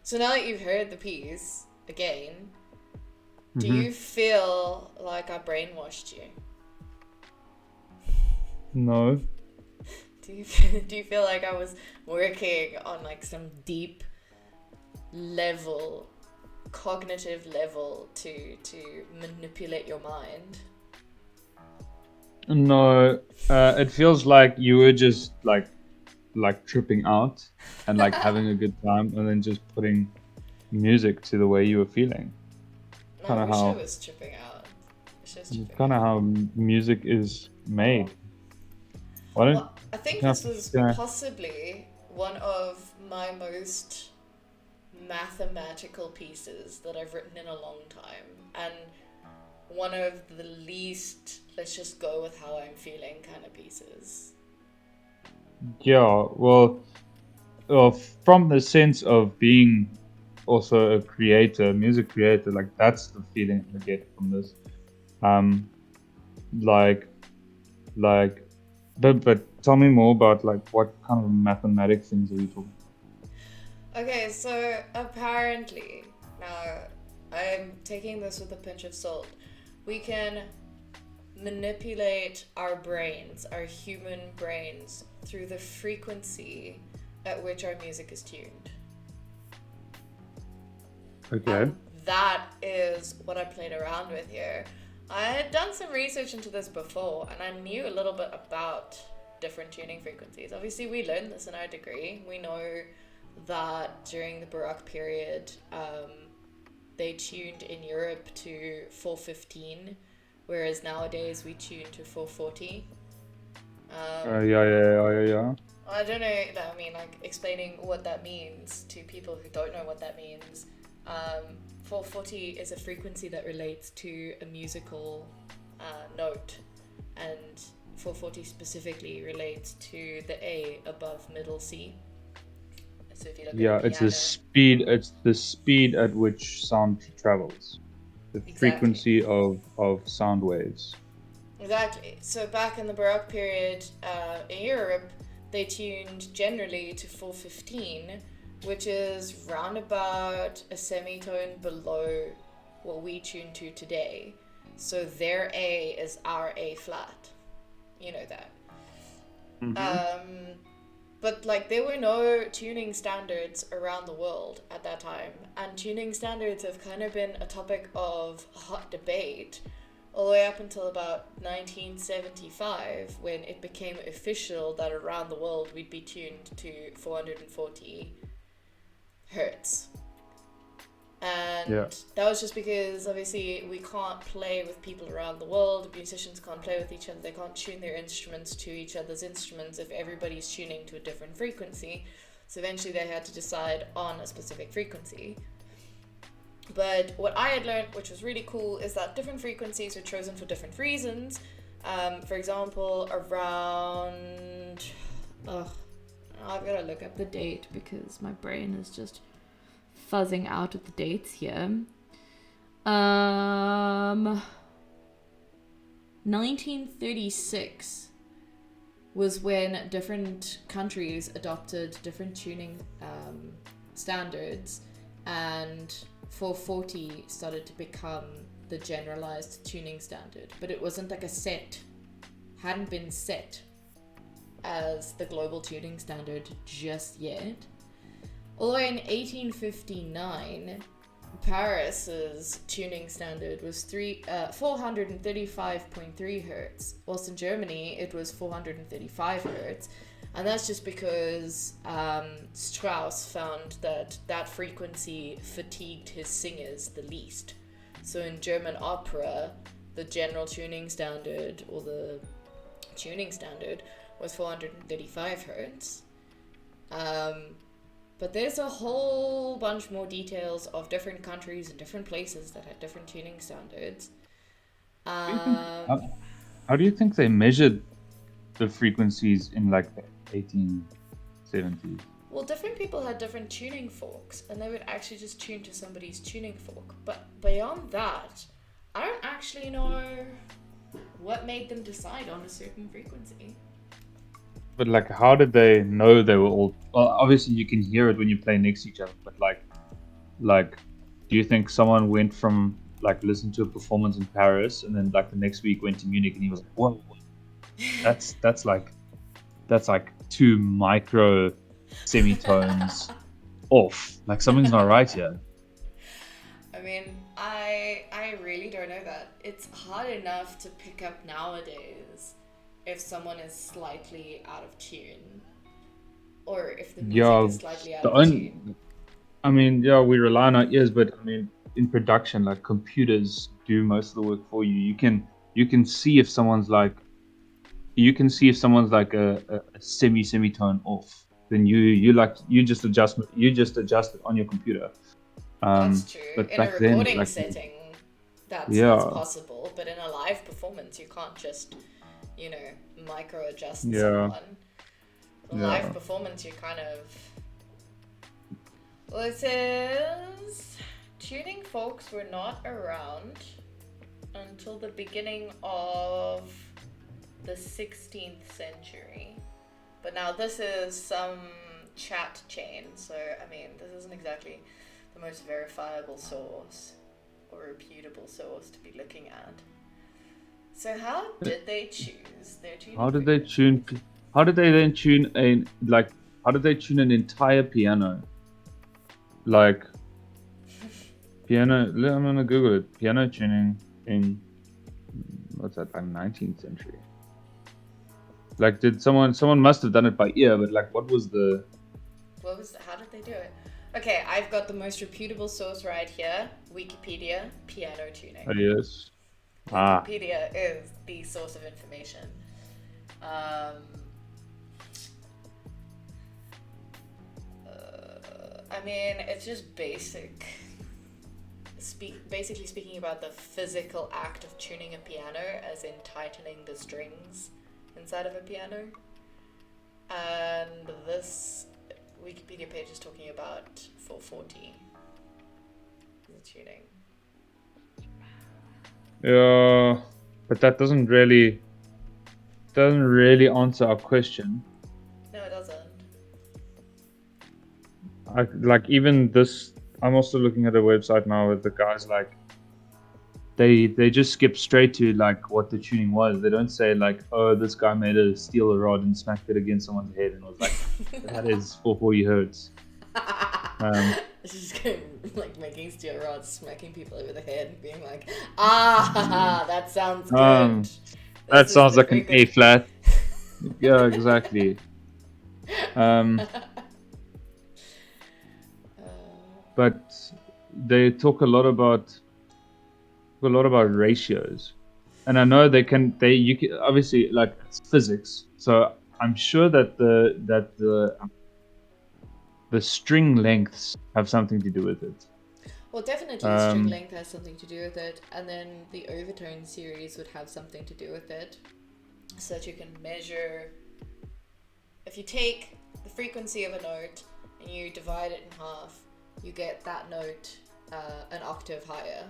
So now that you've heard the piece again, do Mm-hmm. you feel like I brainwashed you? No. Do you feel like I was working on like some deep level, cognitive level to manipulate your mind? No. It feels like you were just like tripping out and like having a good time, and then just putting music to the way you were feeling. No, Kind I of wish I how was tripping out. I wish I was tripping kind of out. how music is made. Why don't Well, I think can I, this was can I, possibly one of my most mathematical pieces that I've written in a long time, and one of the least, let's just go with how I'm feeling kind of pieces. yeah, well, from the sense of being also a creator, music creator, like that's the feeling I get from this. Um, like, like, but tell me more about like what kind of mathematic things are you talking Okay, so apparently, now I'm taking this with a pinch of salt. We can manipulate our brains, our human brains, through the frequency at which our music is tuned. about? Okay. And that is what I played around with here. I had done some research into this before, and I knew a little bit about different tuning frequencies. Obviously, we learned this in our degree. We know that during the Baroque period, they tuned in Europe to 415, whereas nowadays we tune to 440. Yeah. I don't know, I mean, like, explaining what that means to people who don't know what that means. 440 is a frequency that relates to a musical note, and 440 specifically relates to the A above middle C. So if you look at a Yeah, it's the piano, speed. It's the speed at which sound travels. The exactly. frequency of sound waves. Exactly. So back in the Baroque period in Europe, they tuned generally to 415, which is round about a semitone below what we tune to today. So their A is our A flat. You know that. Mm-hmm. Um, but like there were no tuning standards around the world at that time, and tuning standards have kind of been a topic of hot debate all the way up until about 1975, when it became official that around the world we'd be tuned to 440 hertz. Yeah. And that was just because obviously we can't play with people around the world. Musicians can't play with each other. They can't tune their instruments to each other's instruments if everybody's tuning to a different frequency. So eventually they had to decide on a specific frequency. But what I had learned, which was really cool, is that different frequencies are chosen for different reasons. For example, around. Oh, I've got to look up the date because my brain is just fuzzing out of the dates here. 1936 was when different countries adopted different tuning standards, and 440 started to become the generalized tuning standard. But it wasn't like hadn't been set as the global tuning standard just yet. Although in 1859, Paris's tuning standard was 435.3 hertz, whilst in Germany it was 435 hertz. And that's just because Strauss found that frequency fatigued his singers the least. So in German opera, the general tuning standard, or the tuning standard, was 435 hertz. But there's a whole bunch more details of different countries and different places that had different tuning standards. Do you think, Um, how do you think they measured the frequencies in like the 1870s? well, different people had different tuning forks, and they would actually just tune to somebody's tuning fork. But beyond that, I don't actually know what made them decide on a certain frequency. But like, how did they know they were all? Well, obviously you can hear it when you play next to each other, but like, like, do you think someone went from like listening to a performance in Paris and then like the next week went to Munich and he was like, whoa, that's like two micro semitones off. Like something's not right here. I mean, I really don't know that. It's hard enough to pick up nowadays if someone is slightly out of tune, or if the music Yeah, is slightly out the of tune. only, I mean, yeah, we rely on our ears, but I mean, in production, like computers do most of the work for you. You can see if someone's like a semitone off. Then you just adjust it on your computer. That's true. But In a back then, recording like, setting, that's yeah, possible, but in a live performance, you can't just, micro adjust yeah, someone. A live yeah. performance, you kind of. Well, it says tuning forks were not around until the beginning of the 16th century. But now this is some chat chain, so I mean, this isn't exactly the most verifiable source or reputable source to be looking at. So how did they choose their tuning How did they frequencies? tune? How did they then tune a like? How did they tune an entire piano? Like piano. I'm gonna Google it. Piano tuning in what's that? Like 19th century. Like, did someone must have done it by ear? But like, what was the? How did they do it? Okay, I've got the most reputable source right here, Wikipedia, piano tuning. Oh, yes. Wikipedia is the source of information. I mean, it's just basically speaking about the physical act of tuning a piano, as in tightening the strings inside of a piano. And this Wikipedia page is talking about 440 the tuning. Yeah, but that doesn't really answer our question. No, it doesn't. Like even this, I'm also looking at a website now with the guys like they just skip straight to like what the tuning was. They don't say like, oh, this guy made a steel rod and smacked it against someone's head and was like, that is 440 hertz. It's just going, like making steel rods, smacking people over the head, and being like, that sounds good. That sounds like an A flat. Yeah, exactly. But they talk a lot about ratios, and I know you can obviously, like, it's physics, so I'm sure that the string lengths have something to do with it. Well, definitely string length has something to do with it, and then the overtone series would have something to do with it, so that you can measure. If you take the frequency of a note and you divide it in half, you get that note an octave higher.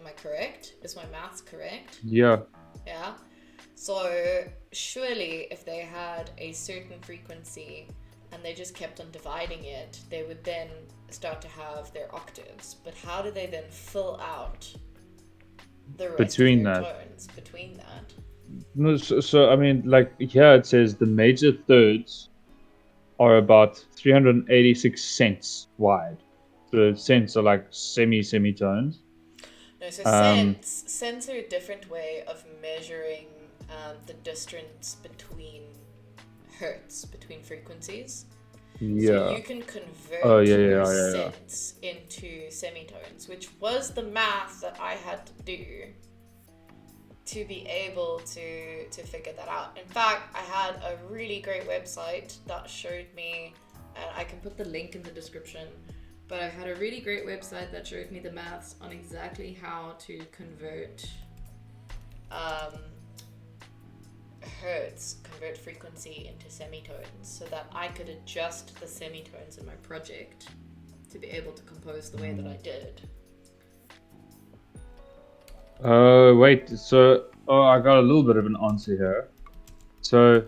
Am I correct? Is my maths correct? Yeah. Yeah. So surely if they had a certain frequency and they just kept on dividing it, they would then start to have their octaves. But how do they then fill out the rest of their tones between that? No, so I mean, like here it says the major thirds are about 386 cents wide. So cents are like semitones. No, so cents are a different way of measuring the distance between hertz, between frequencies. Yeah. So you can convert your cents into semitones, which was the math that I had to do to be able to figure that out. In fact, I had a really great website that showed me, and I can put the link in the description, but I had a really great website that showed me the maths on exactly how to convert convert frequency into semitones, so that I could adjust the semitones in my project to be able to compose the way that I did. Wait, so I got a little bit of an answer here. So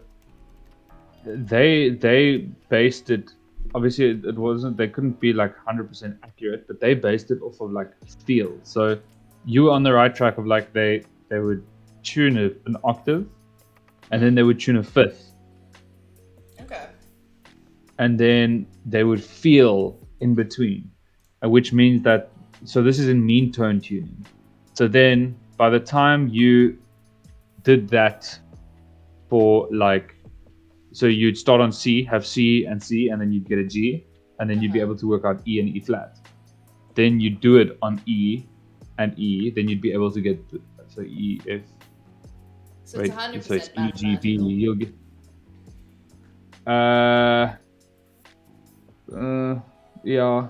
they based it obviously it wasn't. They couldn't be like 100% accurate, but they based it off of like feel. So you were on the right track of like they would tune an octave, and then they would tune a fifth, Okay. and then they would feel in between, which means that, so this is in mean tone tuning. So then by the time you did that for like, so you'd start on C, have C, and then you'd get a G, and then you'd be able to work out E and E flat. Then you do it on E and E, then you'd be able to get, so E, F, So wait, it's so it's 100% E, G, B, mathematical. you'll get, yeah,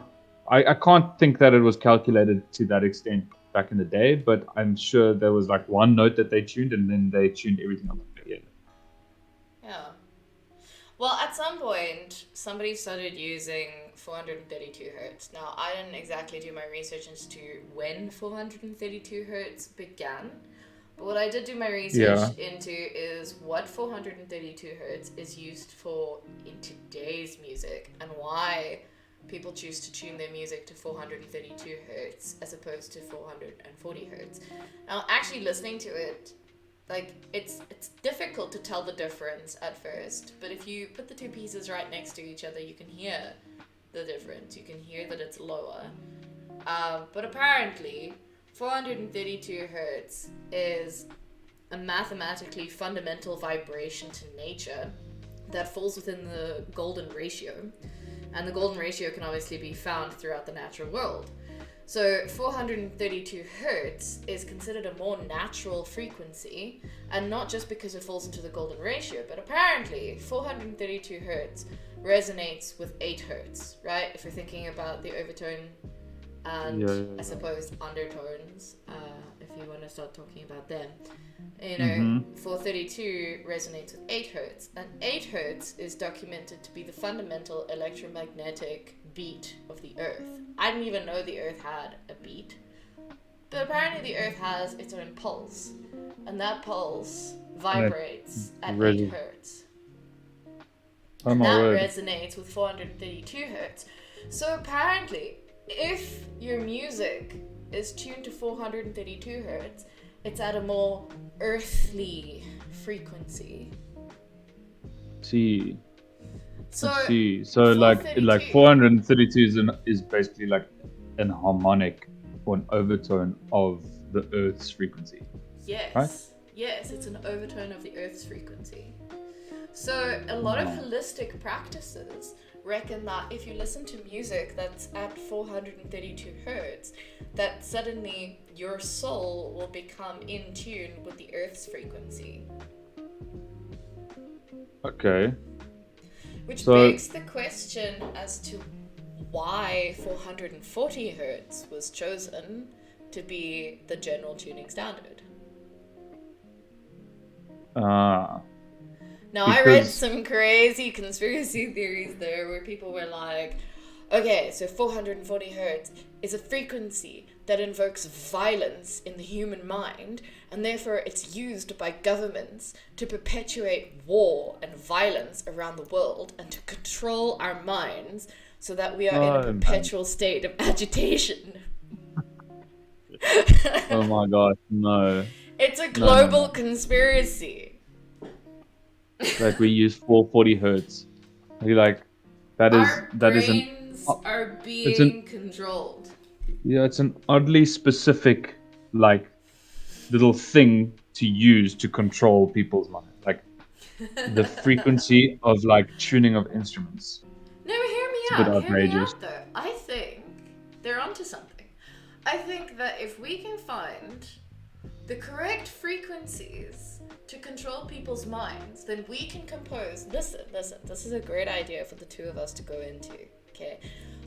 I can't think that it was calculated to that extent back in the day, but I'm sure there was like one note that they tuned, and then they tuned everything else together. Yeah. Well, at some point, somebody started using 432 hertz. Now, I didn't exactly do my research as to when 432 hertz began, but what I did do my research Yeah. into is what 432 hertz is used for in today's music and why people choose to tune their music to 432 hertz as opposed to 440 hertz. Now, actually listening to it, like it's difficult to tell the difference at first, but if you put the two pieces right next to each other, you can hear the difference. You can hear that it's lower. But apparently, 432 hertz is a mathematically fundamental vibration to nature that falls within the golden ratio. And the golden ratio can obviously be found throughout the natural world. So 432 hertz is considered a more natural frequency, and not just because it falls into the golden ratio, but apparently 432 hertz resonates with 8 hertz, right? If you're thinking about the overtone and I suppose undertones, if you want to start talking about them. You know, 432 resonates with 8 hertz, and 8 hertz is documented to be the fundamental electromagnetic beat of the Earth. I didn't even know the Earth had a beat, but apparently the Earth has its own pulse, and that pulse vibrates at 8 hertz. Oh And my that word. resonates with 432 hertz. So apparently, if your music is tuned to 432 hertz, it's at a more earthly frequency. See. So, See. So like 432 is basically like an harmonic or an overtone of the Earth's frequency. Yes. Right? Yes, it's an overtone of the Earth's frequency. So a lot of holistic practices reckon that if you listen to music that's at 432 hertz, that suddenly your soul will become in tune with the Earth's frequency. Okay. Which begs the question as to why 440 hertz was chosen to be the general tuning standard. Now, I read some crazy conspiracy theories there where people were like, okay, so 440 hertz is a frequency that invokes violence in the human mind, and therefore it's used by governments to perpetuate war and violence around the world and to control our minds so that we are in a perpetual state of agitation. Oh my gosh, no. It's a global conspiracy. Like we use 440 hertz. Like that brains are being controlled. Yeah, it's an oddly specific like little thing to use to control people's mind. Like the frequency of like tuning of instruments. No, hear me out. Hear me out though. I think they're onto something. I think that if we can find the correct frequencies to control people's minds, then we can compose. Listen, this is a great idea for the two of us to go into, okay?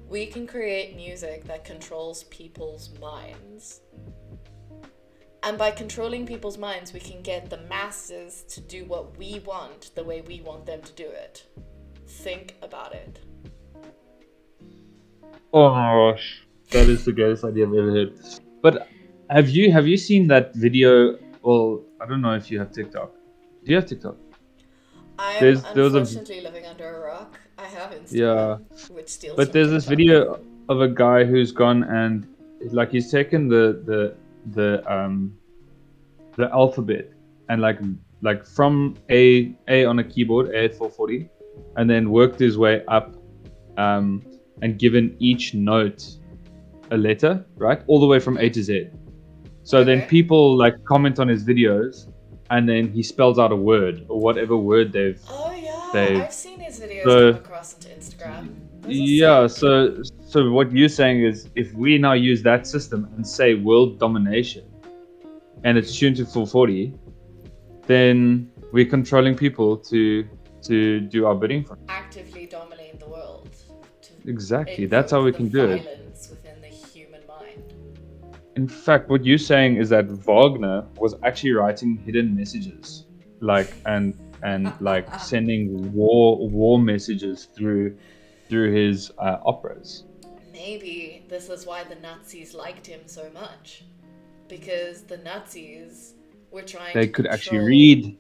We can create music that controls people's minds. And by controlling people's minds, we can get the masses to do what we want, the way we want them to do it. Think about it. Oh my gosh. That is the greatest idea I've ever heard. But have you seen that video? Well, I don't know if you have TikTok. Do you have TikTok? I'm unfortunately living under a rock. I have Yeah. Instagram, which steals But from there's this TikTok. video of a guy who's gone and like he's taken the alphabet and like from A on a keyboard, A at 440, and then worked his way up and given each note a letter, right? All the way from A to Z. So then Okay. people like comment on his videos and then he spells out a word or whatever word Oh yeah, they've I've seen his videos come so across into Instagram. Those are yeah, sick. so what you're saying is if we now use that system and say world domination and it's tuned to 440, then we're controlling people to do our bidding for us. Actively dominate the world to Exactly. That's how invoke we the can do it. violence within the human mind. In fact, what you're saying is that Wagner was actually writing hidden messages, like and like sending war messages through his operas. Maybe this is why the Nazis liked him so much. Because the Nazis were trying They to could actually control. read.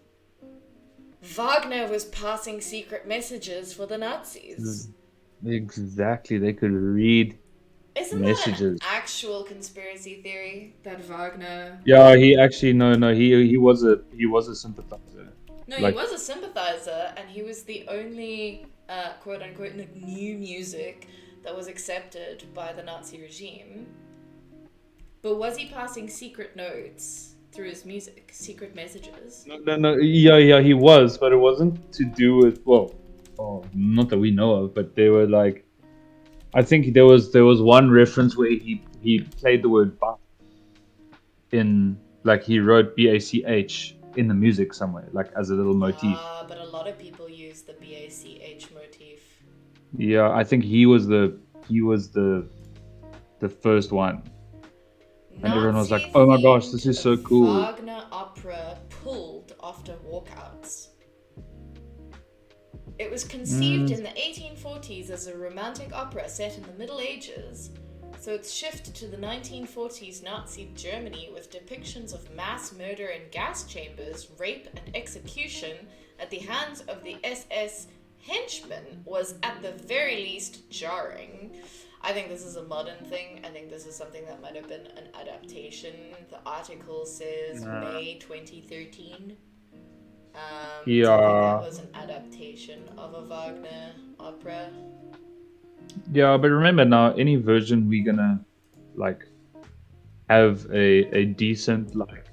Wagner was passing secret messages for the Nazis. Exactly, they could read Isn't that an messages. actual conspiracy theory that Wagner? Yeah, he actually no, he was a sympathizer. No, he Like was a sympathizer, and he was the only quote unquote new music that was accepted by the Nazi regime. But was he passing secret notes through his music, secret messages? no, yeah, he was, but it wasn't to do with not that we know of, but they were like, I think there was one reference where he played the word Bach in like he wrote BACH in the music somewhere, like as a little motif. But a lot of people use the BACH motif. Yeah, I think he was the first one, and everyone was like, "Oh my gosh, this is so Nazi-themed cool." Wagner opera pulled after walkouts. It was conceived in the 1840s as a romantic opera set in the Middle Ages, so it's shifted to the 1940s Nazi Germany with depictions of mass murder in gas chambers, rape, and execution at the hands of the SS henchmen was at the very least jarring. I think this is a modern thing. I think this is something that might have been an adaptation. The article says May 2013. So I think that Yeah, was an adaptation of a Wagner opera. yeah, but remember now, any version we're gonna like have a decent like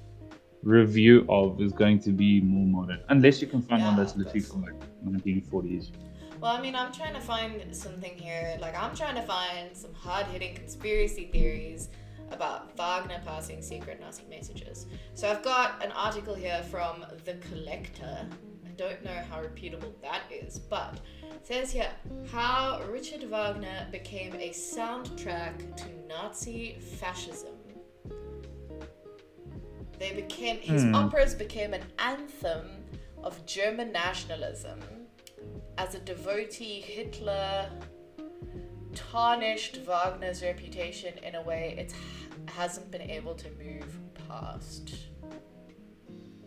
review of is going to be more modern, unless you can find one Yeah, that's of literally course. from like 1940s. Well, I mean, I'm trying to find something here. Like, I'm trying to find some hard-hitting conspiracy theories about Wagner passing secret Nazi messages. So I've got an article here from The Collector. I don't know how reputable that is, but it says here how Richard Wagner became a soundtrack to Nazi fascism. His operas became an anthem of German nationalism. As a devotee, Hitler tarnished Wagner's reputation in a way it hasn't been able to move past.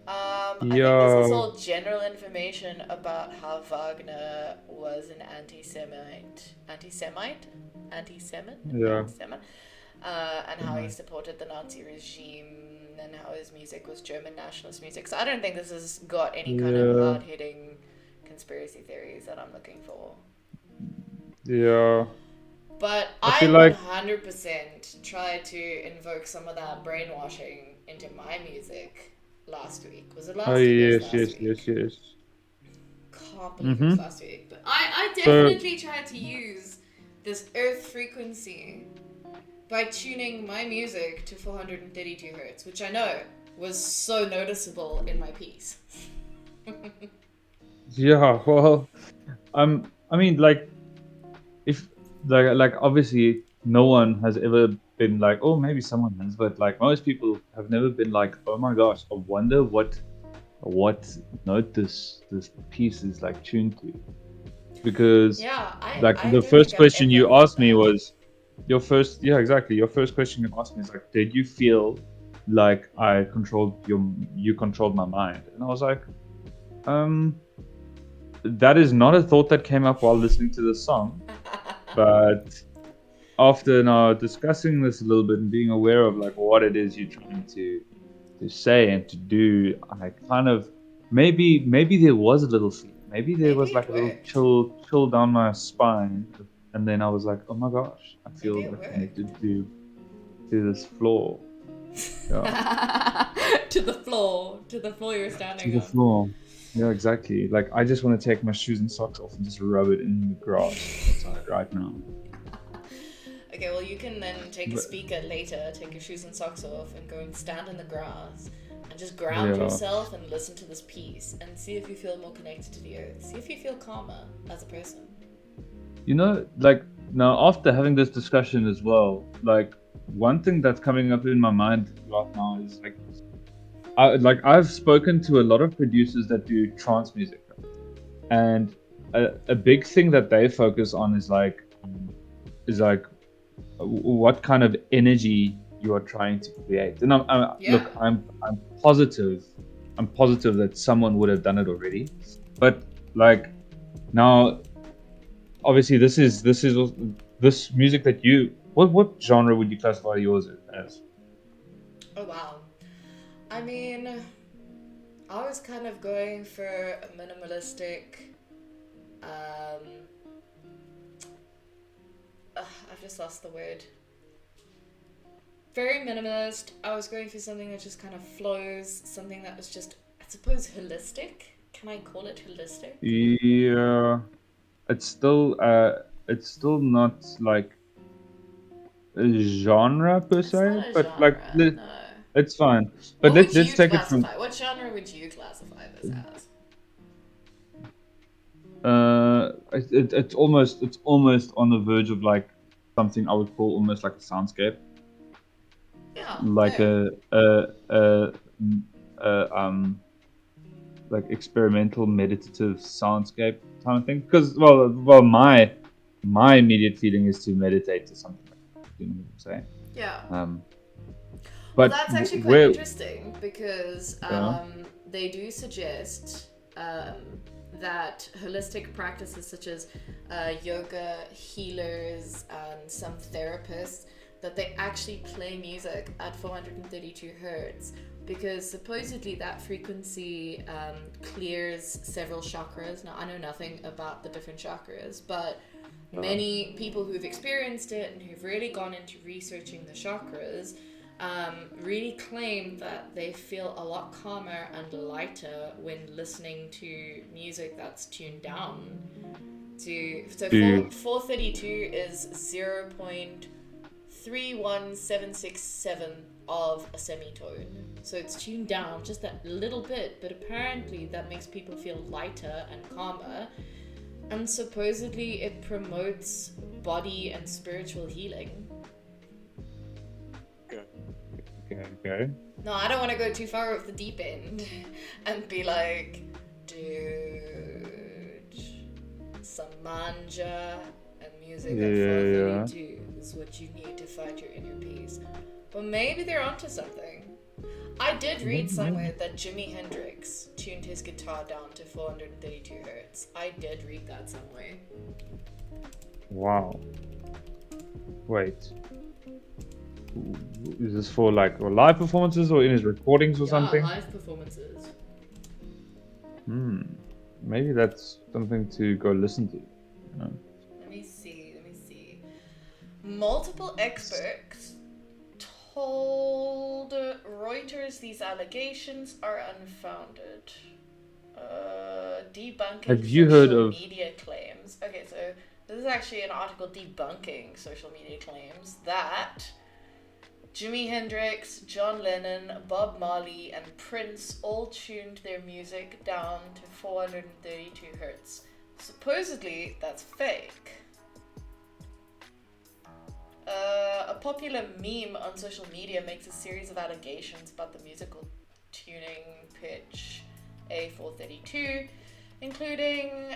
I think this is all general information about how Wagner was an anti-Semite, Yeah. and how he supported the Nazi regime and how his music was German nationalist music. So I don't think this has got any kind of Yeah. hard-hitting conspiracy theories that I'm looking for. Yeah. But I I feel like 100% tried to invoke some of that brainwashing into my music last week. Was it oh last week or was it yes, last yes, week? yes. Can't believe it was Mm-hmm. last week. But I So definitely tried to use this earth frequency by tuning my music to 432 hertz, which I know was so noticeable in my piece. yeah, well, I mean, like, if like obviously no one has ever been like, oh, maybe someone has, but like most people have never been like, oh my gosh, I wonder what note this piece is like tuned to, because Yeah, like I the don't think first I've question ever you thought asked me that. was your first question you asked me is like, did you feel like you controlled my mind? And I was like, um that is not a thought that came up while listening to the song, but after now discussing this a little bit and being aware of like what it is you're trying to say and to do, I kind of maybe there was a little fear. Maybe there Maybe was it like a little worked. chill down my spine, and then I was like, oh my gosh, I Maybe feel it like worked. connected to this floor. Yeah, To the floor you're to standing the on. floor. Yeah, exactly. Like I just want to take my shoes and socks off and just rub it in the grass outside right now. Okay, well, you can then take a But, speaker later, take your shoes and socks off, and go and stand in the grass and just ground yeah. yourself and listen to this piece and see if you feel more connected to the earth. See if you feel calmer as a person. Like now after having this discussion as well, like one thing that's coming up in my mind right now is I've spoken to a lot of producers that do trance music, and a big thing that they focus on is like what kind of energy you are trying to create. And Yeah. I'm positive, that someone would have done it already, but like now obviously this music that you what genre would you classify yours as? Oh, wow. I mean, I was kind of going for a minimalistic. I've just lost the word. Very minimalist. I was going for something that just kind of flows, something that was just, I suppose, holistic. Can I call it holistic? Yeah, it's still not like a genre per It's not se, a but like genre, no. it's fine. But What would let's you take it from classify? What genre would you classify this as? it's almost on the verge of like something I would call almost like a soundscape, Yeah, like fair. a like experimental meditative soundscape kind of thing. Because well my immediate feeling is to meditate to something like that, you know what I'm saying. Yeah. um Well, but that's actually quite where interesting because yeah they do suggest that holistic practices such as yoga, healers, and some therapists, that they actually play music at 432 hertz because supposedly that frequency clears several chakras. Now, I know nothing about the different chakras, but many people who've experienced it and who've really gone into researching the chakras really claim that they feel a lot calmer and lighter when listening to music that's tuned down so to 432 is 0.31767 of a semitone, so it's tuned down just that little bit, but apparently that makes people feel lighter and calmer, and supposedly it promotes body and spiritual healing. okay. No, I don't want to go too far off the deep end and be like, dude, some manja and music at Yeah. 432 is what you need to find your inner peace. But maybe they're onto something. I did read somewhere that Jimi Hendrix tuned his guitar down to 432 hertz. I did read that somewhere. Wow. Wait. Is this for like live performances or in his recordings or Yeah, something? live performances. Maybe that's something to go listen to. You know? Let me see. Multiple experts told Reuters these allegations are unfounded. Debunking Have you heard social of? media claims. Okay, so this is actually an article debunking social media claims that Jimi Hendrix, John Lennon, Bob Marley, and Prince all tuned their music down to 432 hertz. Supposedly, that's fake. A popular meme on social media makes a series of allegations about the musical tuning pitch A432, including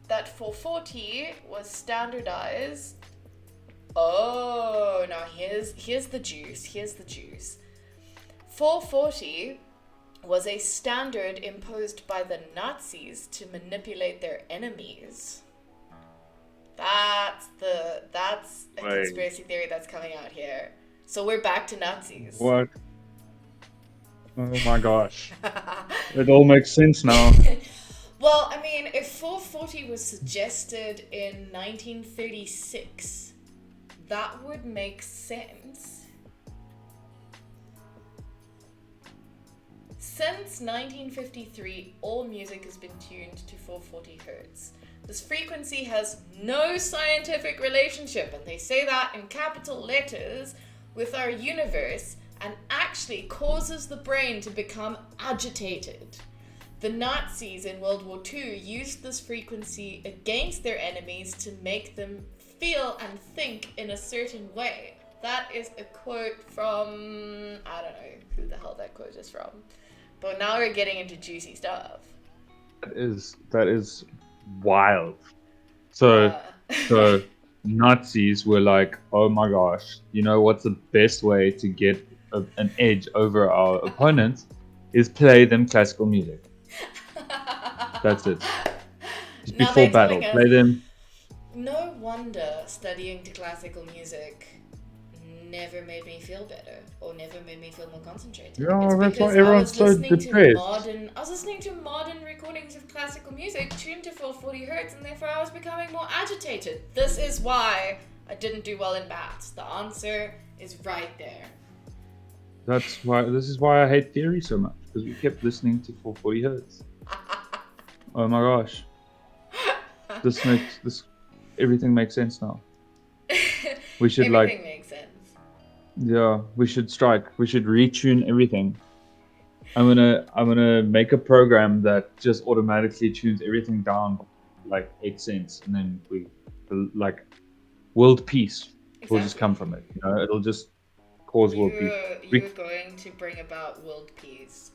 that 440 was standardized. Oh, now here's the juice. 440 was a standard imposed by the Nazis to manipulate their enemies. That's a Wait. conspiracy theory that's coming out here. So we're back to Nazis. What? Oh my gosh. It all makes sense now. Well, I mean, if 440 was suggested in 1936, that would make sense. Since 1953, all music has been tuned to 440 hertz. This frequency has no scientific relationship, and they say that in capital letters, with our universe, and actually causes the brain to become agitated. The Nazis in World War II used this frequency against their enemies to make them feel and think in a certain way. That is a quote from, I don't know who the hell that quote is from. But now we're getting into juicy stuff. That is wild. So Nazis were like, oh my gosh, you know what's the best way to get an edge over our opponents is play them classical music. That's it. Just before battle, play them. No wonder studying to classical music never made me feel better or never made me feel more concentrated. Yeah, that's why everyone's so depressed. I was listening to modern recordings of classical music tuned to 440 hertz, and therefore I was becoming more agitated. This is why I didn't do well in maths. The answer is right there. This is why I hate theory so much, because we kept listening to 440 hertz. Oh my gosh. Everything makes sense now. We should everything makes sense. Yeah, we should strike. We should retune everything. I'm gonna make a program that just automatically tunes everything down like 8 cents, and then like world peace will just come from it. You know, it'll just cause world peace. You're going to bring about world peace.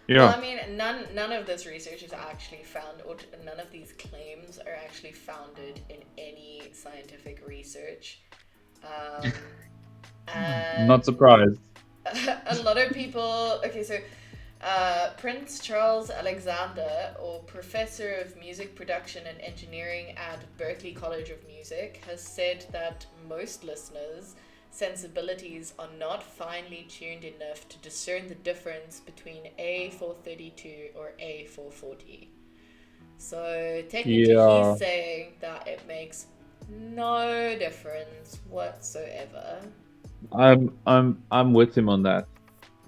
Yeah. Well, I mean, none of this research is actually found, or none of these claims are actually founded in any scientific research. Not surprised. A lot of people. Okay, so Prince Charles Alexander, or Professor of Music Production and Engineering at Berklee College of Music, has said that most listeners' sensibilities are not finely tuned enough to discern the difference between A432 or A440. So technically he's saying that it makes no difference whatsoever. I'm with him on that,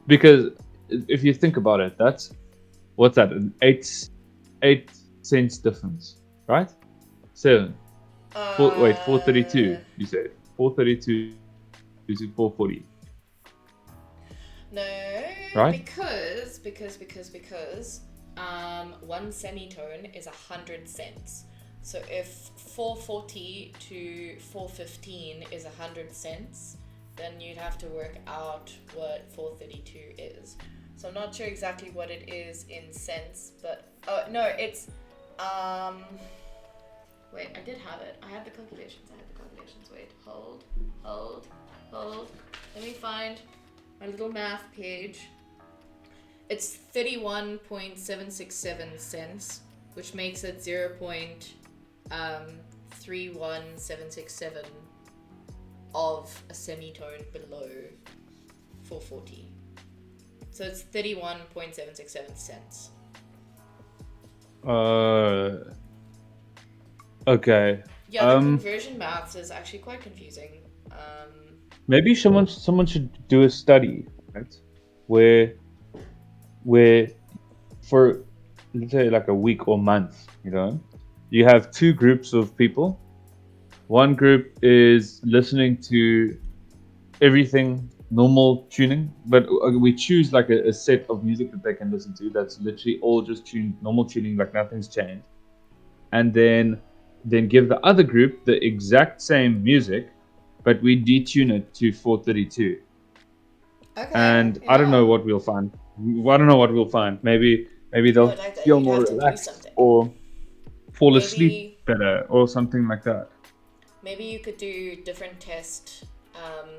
because if you think about it, what's that? An 8 cents difference, right? 7. 432. You said 432 to 440. No, right? Because one semitone is 100 cents. So if 440 to 415 is 100 cents, then you'd have to work out what 432 is. So I'm not sure exactly what it is in cents, but it's wait, I did have it. I had the calculations. Wait, hold. Let me find my little math page. It's 31.767 cents, which makes it 0.31767 of a semitone below 440. So it's 31.767 cents. Okay. Yeah, the conversion maths is actually quite confusing. Maybe someone should do a study, right? Where for, let's say, like a week or month, you know, you have 2 groups of people. One group is listening to everything normal tuning, but we choose like a set of music that they can listen to that's literally all just tuned normal tuning, like nothing's changed, and then give the other group the exact same music, but we detune it to 432. Okay. And yeah. I don't know what we'll find. Maybe they'll feel more relaxed or fall asleep better or something like that. Maybe you could do different test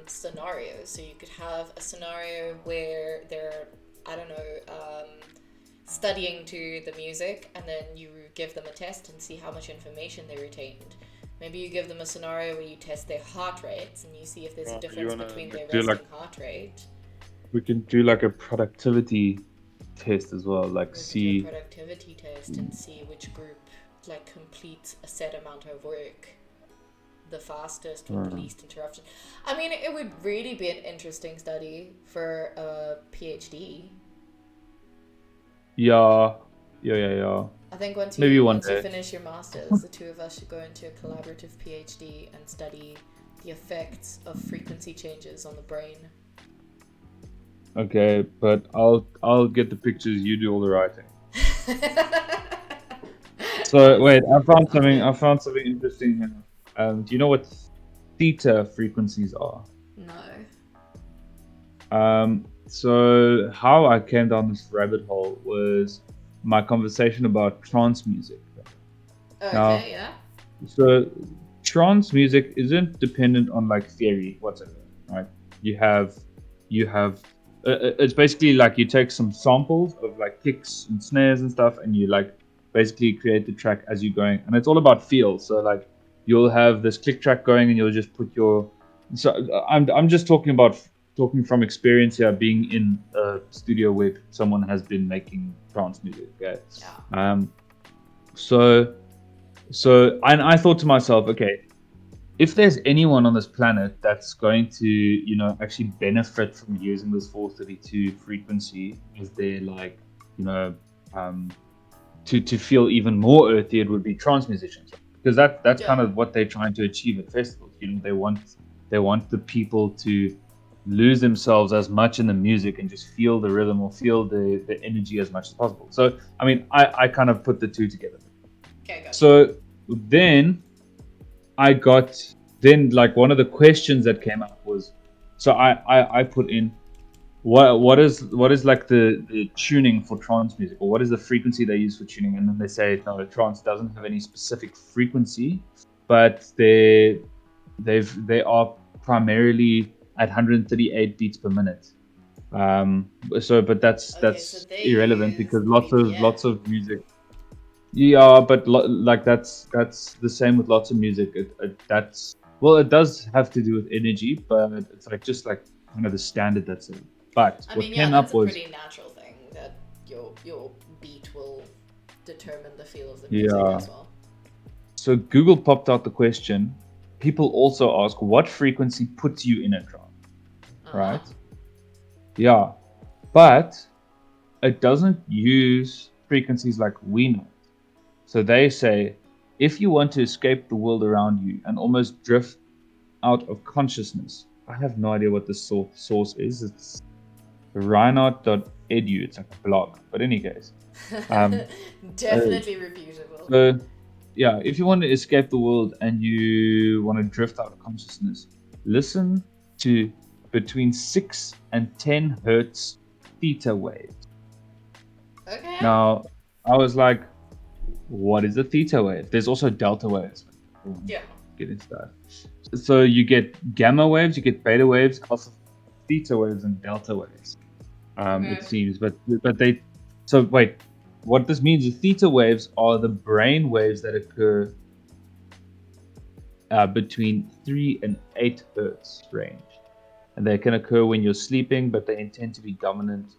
scenarios. So you could have a scenario where they're I don't know, studying to the music, and then you give them a test and see how much information they retained. Maybe you give them a scenario where you test their heart rates and you see if there's a difference between their do resting heart rate. we can do like a productivity test as well, like We could do a see. productivity test and see which group like completes a set amount of work the fastest with the least interruption. I mean, it would really be an interesting study for a PhD. Yeah. I think once Maybe you one once you day. finish your masters, the two of us should go into a collaborative PhD and study the effects of frequency changes on the brain. Okay, but I'll get the pictures. You do all the writing. So wait, I found something interesting here. Do you know what theta frequencies are? No. So how I came down this rabbit hole was my conversation about trance music. Okay, Now, yeah. so trance music isn't dependent on like theory whatsoever, right? You have it's basically like you take some samples of like kicks and snares and stuff, and you like basically create the track as you're going, and it's all about feel. So like you'll have this click track going, and you'll just put your. So I'm just talking from experience here, being in a studio where someone has been making trance music. Okay. Yeah. So and I thought to myself, okay, if there's anyone on this planet that's going to, actually benefit from using this 432 frequency as their like, um, to feel even more earthy, it would be trance musicians, because that's kind of what they're trying to achieve at festivals. They want the people to lose themselves as much in the music and just feel the rhythm or feel the energy as much as possible. So I mean, I kind of put the two together. Okay, gotcha. So then like one of the questions that came up was, so I put in what is like the tuning for trance music, or what is the frequency they use for tuning, and then they say no, trance doesn't have any specific frequency, but they are primarily at 138 beats per minute. But that's So they irrelevant use because BPM. lots of music. Yeah, but like that's the same with lots of music. That's well, it does have to do with energy, but it's like just like kind of the standard that's it. But I what mean, yeah, came that's up a was, pretty natural thing that your beat will determine the feel of the music yeah. as well. So Google popped out the question. People also ask what frequency puts you in a trance, right? Yeah, but it doesn't use frequencies like we know. So they say, if you want to escape the world around you and almost drift out of consciousness, I have no idea what the source is. It's reinhardt.edu. It's like a blog. But in any case, Definitely reputable. so yeah, if you want to escape the world and you want to drift out of consciousness, listen to between 6 and 10 hertz theta waves. Okay. Now, I was like, what is a theta wave? There's also delta waves. Yeah. Get into that. So you get gamma waves, you get beta waves, alpha, theta waves, and delta waves. It seems, but they. So wait, what this means is theta waves are the brain waves that occur between 3 and 8 hertz range, and they can occur when you're sleeping, but they intend to be dominant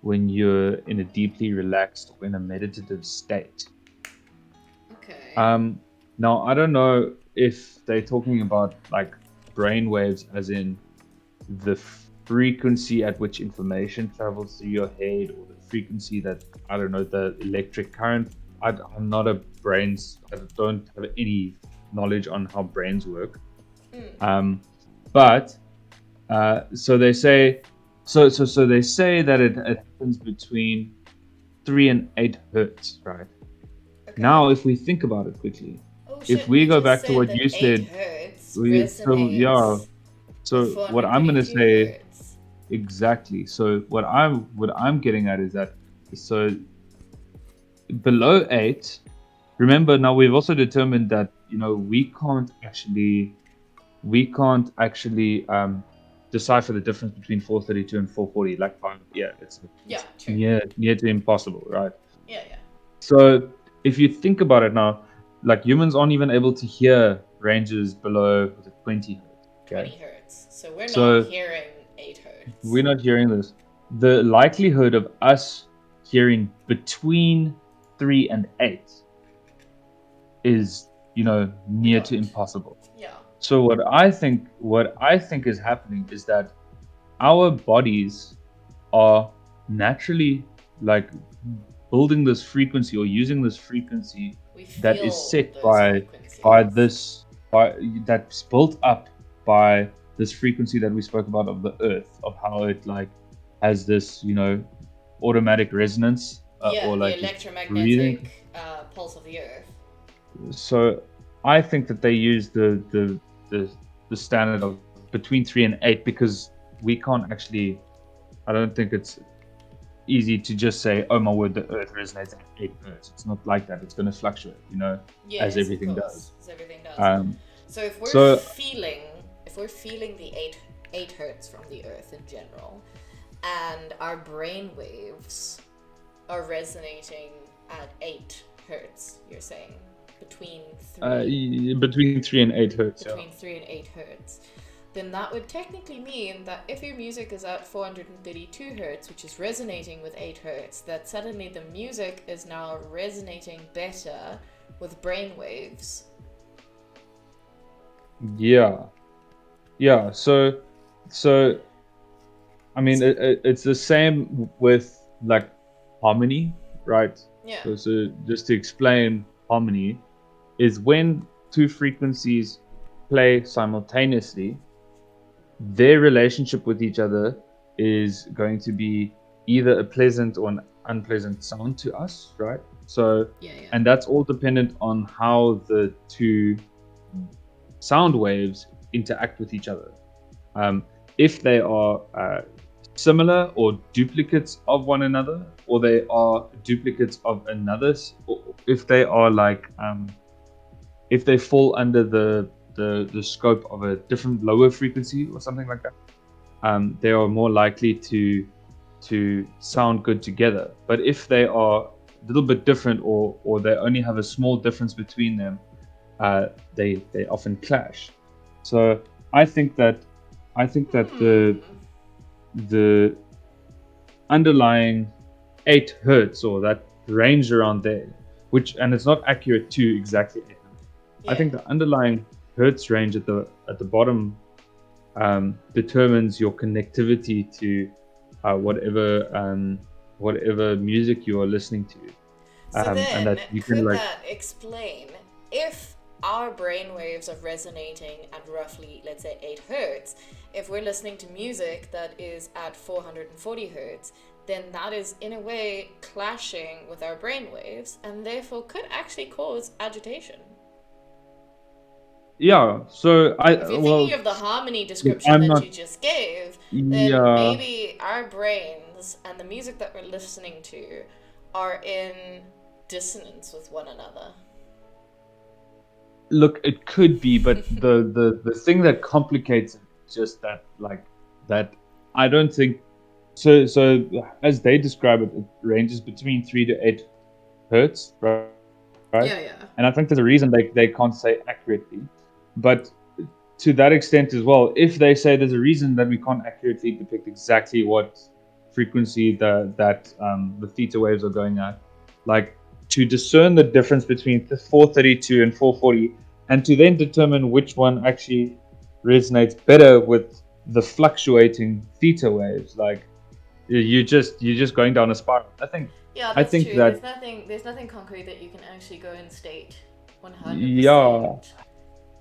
when you're in a deeply relaxed or in a meditative state. Okay. Now I don't know if they're talking about like brain waves as in the frequency at which information travels through your head, or the frequency that, I don't know, the electric current. I'm not I don't have any knowledge on how brains work. But so they say they say that it happens between 3 and 8 hertz, right? Okay. Now, if we think about it quickly, if we go back to what you said, so what I'm going to say, hertz. exactly. So what I'm getting at is that, so below 8, remember, now we've also determined that we can't actually decipher the difference between 432 and 440. Like, it's true. near to impossible, right? Yeah. So if you think about it now, like humans aren't even able to hear ranges below 20 hertz. Okay? 20 hertz. So we're So not hearing 8 hertz. we're not hearing this. The likelihood of us hearing between 3 and 8 is, near to impossible. Yeah. So what I think is happening is that our bodies are naturally like building this frequency or using this frequency that is set that's built up by this frequency that we spoke about of the earth, of how it like has this automatic resonance or like the electromagnetic pulse of the earth. So I think that they use the standard of between 3 and 8 because we can't actually. I don't think it's easy to just say, "Oh my word, the Earth resonates at 8 hertz." It's not like that. It's going to fluctuate, as everything does. As everything does. So if we're feeling the 8 hertz from the Earth in general, and our brain waves are resonating at 8 hertz, you're saying between 3 and 8 hertz. Between 3 and 8 hertz. Then that would technically mean that if your music is at 432 hertz, which is resonating with 8 hertz, that suddenly the music is now resonating better with brainwaves. Yeah. So, I mean, it's the same with like harmony, right? Yeah. So just to explain harmony, is when two frequencies play simultaneously, their relationship with each other is going to be either a pleasant or an unpleasant sound to us, right? So, and that's all dependent on how the two sound waves interact with each other. If they are similar or duplicates of one another, or they are duplicates of another's, or if they are like, if they fall under the scope of a different lower frequency or something like that, they are more likely to sound good together. But if they are a little bit different, or they only have a small difference between them, they often clash. So I think that the underlying 8 hertz or that range around there, and it's not accurate to exactly 8 hertz. I think the underlying hertz range at the bottom determines your connectivity to whatever music you are listening to. So then, and that you could that explain if our brainwaves are resonating at roughly, let's say, 8 hertz, if we're listening to music that is at 440 hertz, then that is in a way clashing with our brainwaves and therefore could actually cause agitation. Yeah, so if you're thinking of the harmony description you just gave, then maybe our brains and the music that we're listening to are in dissonance with one another. Look, it could be, but the thing that complicates it is just that I don't think so as they describe it, it ranges between 3 to 8 hertz, right? Yeah. And I think there's a reason they can't say accurately. But to that extent as well, if they say there's a reason that we can't accurately depict exactly what frequency the theta waves are going at, like to discern the difference between 432 and 440, and to then determine which one actually resonates better with the fluctuating theta waves, like you're just going down a spiral. I think true. that there's nothing concrete that you can actually go and state 100%. Yeah.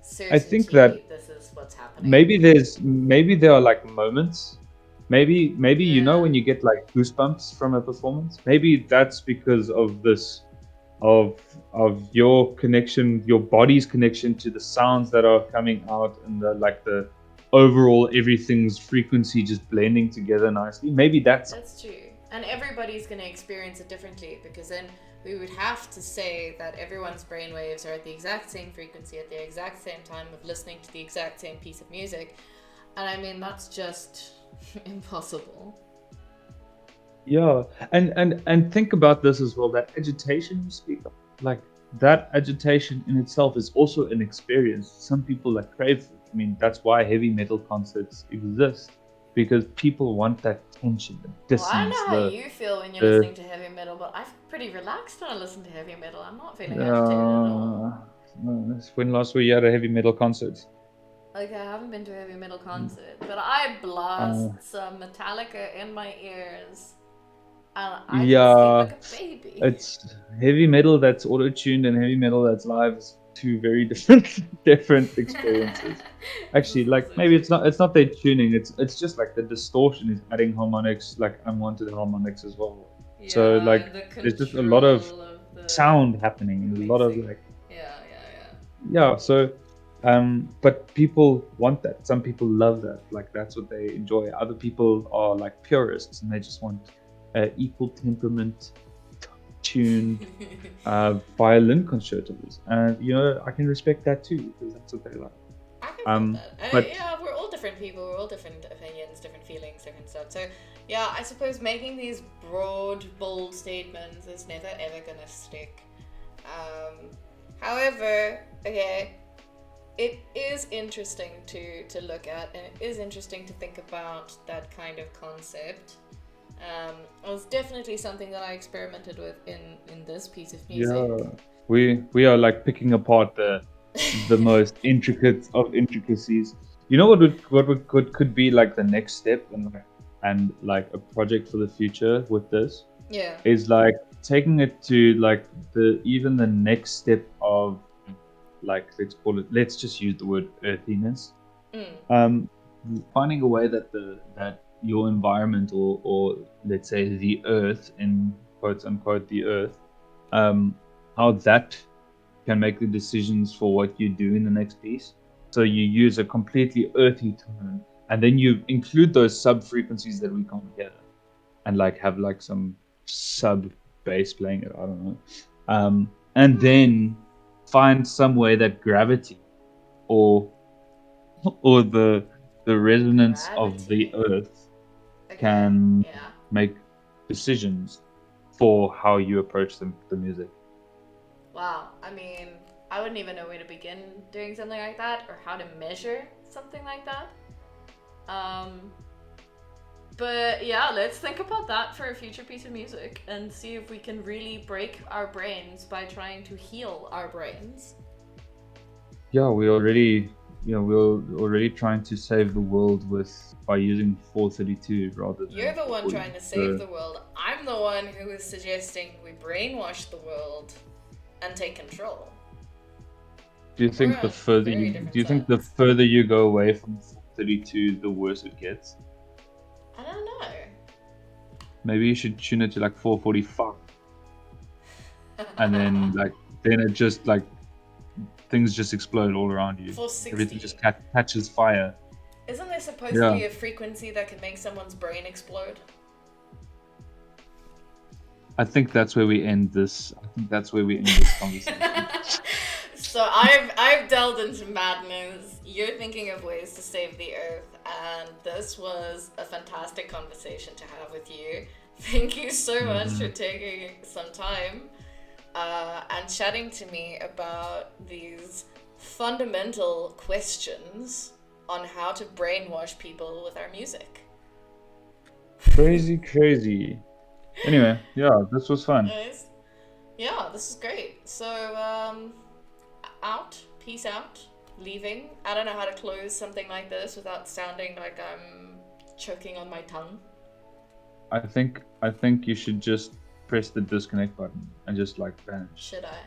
Certainty, I think that this is what's happening. Maybe there are like moments. Maybe when you get like goosebumps from a performance, maybe that's because of this of your connection, your body's connection to the sounds that are coming out, and the overall everything's frequency just blending together nicely. Maybe that's true. And everybody's going to experience it differently, because then we would have to say that everyone's brainwaves are at the exact same frequency at the exact same time of listening to the exact same piece of music. And I mean, that's just impossible. Yeah, and think about this as well. That agitation you speak of, like that agitation in itself is also an experience. Some people like crave it. I mean, that's why heavy metal concerts exist because people want that tension, the Well, I don't dissonance, know how you feel when you're the listening to heavy metal, but I feel pretty relaxed when I listen to heavy metal. I'm not feeling agitated at all. uh, when last were you at a heavy metal concert? Like, I haven't been to a heavy metal concert, but I blast Uh, some Metallica in my ears, and I can sleep yeah, like a baby. it's heavy metal that's auto-tuned and heavy metal that's live is two very different experiences. This Actually, is like also maybe true. it's not their tuning, it's just like the distortion is adding harmonics, like unwanted harmonics as well. So Yeah, like and the there's just a lot of control of the sound happening and a lot of mixing. like Yeah, yeah, yeah, so but people want that. Some people love that. Like that's what they enjoy. Other people are like purists and they just want equal temperament, tuned yeah. violin concertos. And you know, I can respect that too because that's what they like. I can feel Um, that. but Yeah, we're all different people. We're all different opinions, different feelings, different stuff. So, yeah, I suppose making these broad, bold statements is never ever gonna stick. Um, however, okay, it is interesting to look at, and it is interesting to think about that kind of concept. It was definitely something that I experimented with in this piece of music. yeah, we are like picking apart the most intricate of intricacies. You know what could be like the next step and like a project for the future with this Yeah. is like taking it to like the next step of like let's just use the word earthiness. Mm. Um, Finding a way that your environment or let's say the earth in quotes unquote the earth, um, how that can make the decisions for what you do in the next piece. So you use a completely earthy tone, and then you include those sub frequencies that we can't hear, and like have like some sub bass playing it. I don't know, and then find some way that gravity or or the resonance of the Gravity. earth Okay. can Yeah. make decisions for how you approach the music. Wow. I mean, I wouldn't even know where to begin doing something like that or how to measure something like that. Um, but yeah, let's think about that for a future piece of music and see if we can really break our brains by trying to heal our brains. Yeah, we're already trying to save the world with by using 432 rather You're than the one 440. trying to save So the world. I'm the one who is suggesting we brainwash the world and take control. do you We're think on very do different you think the sides. further you go away from 432, the worse it gets? I don't know. Maybe you should tune it to like 445, and then it just like things just explode all around you. Everything just 460. catches fire. Isn't there Yeah, supposedly a frequency that can make someone's brain explode? I think that's where we end this. I think that's where we end this conversation. So I've delved into madness. You're thinking of ways to save the earth, and this was a fantastic conversation to have with you. Thank you so much for Mhm. taking some time and chatting to me about these fundamental questions on how to brainwash people with our music. Crazy, crazy. Anyway, yeah, this was fun. Nice. Yeah, this is great. So, out, peace out, leaving. I don't know how to close something like this without sounding like I'm choking on my tongue. I think you should just press the disconnect button and just like vanish. Should I?